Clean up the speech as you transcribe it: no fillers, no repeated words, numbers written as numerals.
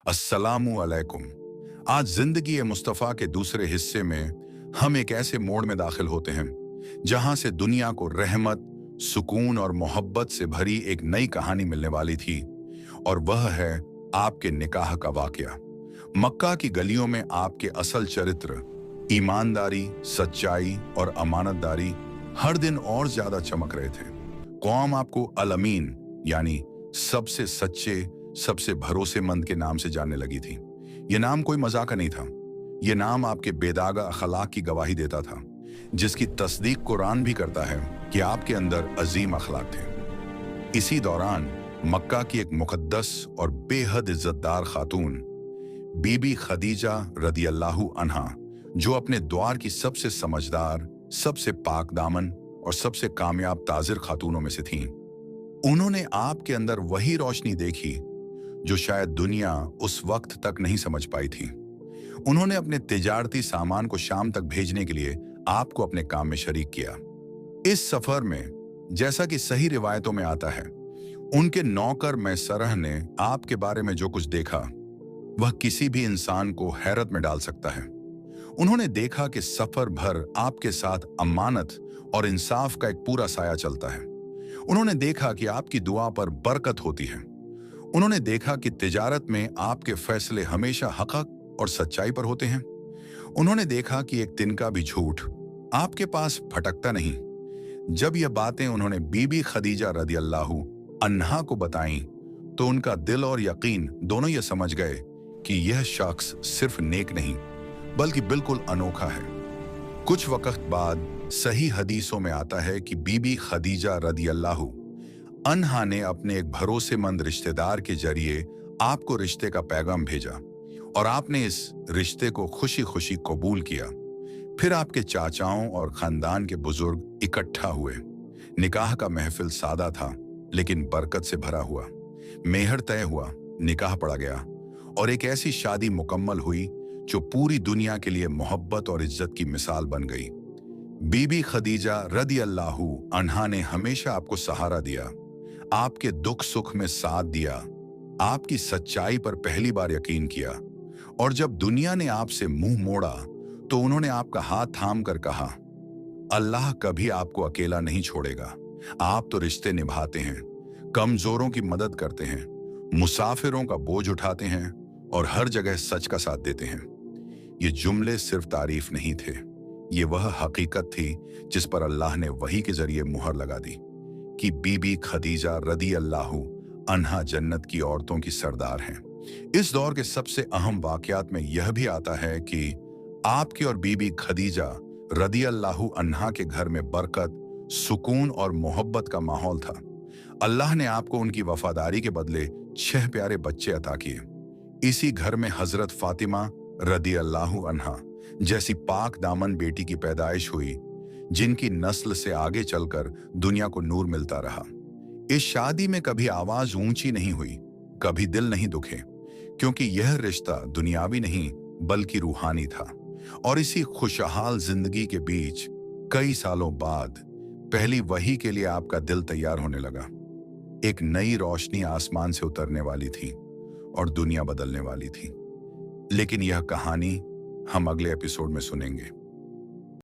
अस्सलामु अलैकुम। आज जिंदगी ए मुस्तफ़ा के दूसरे हिस्से में हम एक ऐसे मोड़ में दाखिल होते हैं जहां से दुनिया को रहमत, सुकून और मोहब्बत से भरी एक नई कहानी मिलने वाली थी, और वह है आपके निकाह का वाकया। मक्का की गलियों में आपके असल चरित्र, ईमानदारी, सच्चाई और अमानतदारी हर दिन और ज्यादा चमक रहे थे। कौम आपको अल अमीन यानी सबसे सच्चे, सबसे भरोसेमंद के नाम से जानने लगी थी। यह नाम कोई मजाक का नहीं था। यह नाम आपके बेदागा अखलाक की गवाही देता था, जिसकी तस्दीक कुरान भी करता है कि आपके अंदर अजीम अखलाक थे। इसी दौरान मक्का की एक मुकद्दस और बेहद इज्जतदार खातून बीबी खदीजा रदियल्लाहु अन्हा, जो अपने द्वार की सबसे समझदार, सबसे पाक दामन और सबसे कामयाब ताजिर खातूनों में से थीं, उन्होंने आपके अंदर वही रोशनी देखी जो शायद दुनिया उस वक्त तक नहीं समझ पाई थी। उन्होंने अपने तिजारती सामान को शाम तक भेजने के लिए आपको अपने काम में शरीक किया। इस सफर में, जैसा कि सही रिवायतों में आता है, उनके नौकर मैसरह ने आपके बारे में जो कुछ देखा वह किसी भी इंसान को हैरत में डाल सकता है। उन्होंने देखा कि सफर भर आपके साथ अमानत और इंसाफ का एक पूरा साया चलता है। उन्होंने देखा कि आपकी दुआ पर बरकत होती है। उन्होंने देखा कि तिजारत में आपके फैसले हमेशा हक और सच्चाई पर होते हैं। उन्होंने देखा कि एक तिनका भी झूठ आपके पास फटकता नहीं। जब यह बातें उन्होंने बीबी खदीजा रदियल्लाहु अन्हा को बताईं, तो उनका दिल और यकीन दोनों ये समझ गए कि यह शख्स सिर्फ नेक नहीं बल्कि बिल्कुल अनोखा है। कुछ वक्त बाद सही हदीसों में आता है कि बीबी खदीजा रदियल्लाहु अन्हा ने अपने एक भरोसेमंद रिश्तेदार के जरिए आपको रिश्ते का पैगाम भेजा, और आपने इस रिश्ते को खुशी खुशी कबूल किया। फिर आपके चाचाओं और खानदान के बुजुर्ग इकट्ठा हुए। निकाह का महफिल सादा था, लेकिन बरकत से भरा हुआ। मेहर तय हुआ, निकाह पड़ा गया, और एक ऐसी शादी मुकम्मल हुई जो पूरी दुनिया के लिए मोहब्बत और इज्जत की मिसाल बन गई। बीबी खदीजा रदियल्लाहु अन्हा ने हमेशा आपको सहारा दिया, आपके दुख सुख में साथ दिया, आपकी सच्चाई पर पहली बार यकीन किया, और जब दुनिया ने आपसे मुंह मोड़ा तो उन्होंने आपका हाथ थाम कर कहा, अल्लाह कभी आपको अकेला नहीं छोड़ेगा। आप तो रिश्ते निभाते हैं, कमजोरों की मदद करते हैं, मुसाफिरों का बोझ उठाते हैं और हर जगह सच का साथ देते हैं। ये जुमले सिर्फ तारीफ नहीं थे, ये वह हकीकत थी जिस पर अल्लाह ने वही के जरिए मुहर लगा दी कि बीबी खदीजा रदियल्लाहु अन्हा जन्नत की औरतों की सरदार हैं। इस दौर के सबसे अहम वाकयात में यह भी आता है कि आपके और बीबी खदीजा रदियल्लाहु अन्हा के घर में बरकत, सुकून और मोहब्बत का माहौल था। अल्लाह ने आपको उनकी वफादारी के बदले 6 प्यारे बच्चे अता किए। इसी घर में हजरत फातिमा रदियल्लाहु अन्हा जैसी पाक दामन बेटी की पैदाइश हुई, जिनकी नस्ल से आगे चलकर दुनिया को नूर मिलता रहा। इस शादी में कभी आवाज ऊंची नहीं हुई, कभी दिल नहीं दुखे, क्योंकि यह रिश्ता दुनियावी नहीं बल्कि रूहानी था। और इसी खुशहाल जिंदगी के बीच कई सालों बाद पहली वही के लिए आपका दिल तैयार होने लगा। एक नई रोशनी आसमान से उतरने वाली थी और दुनिया बदलने वाली थी। लेकिन यह कहानी हम अगले एपिसोड में सुनेंगे।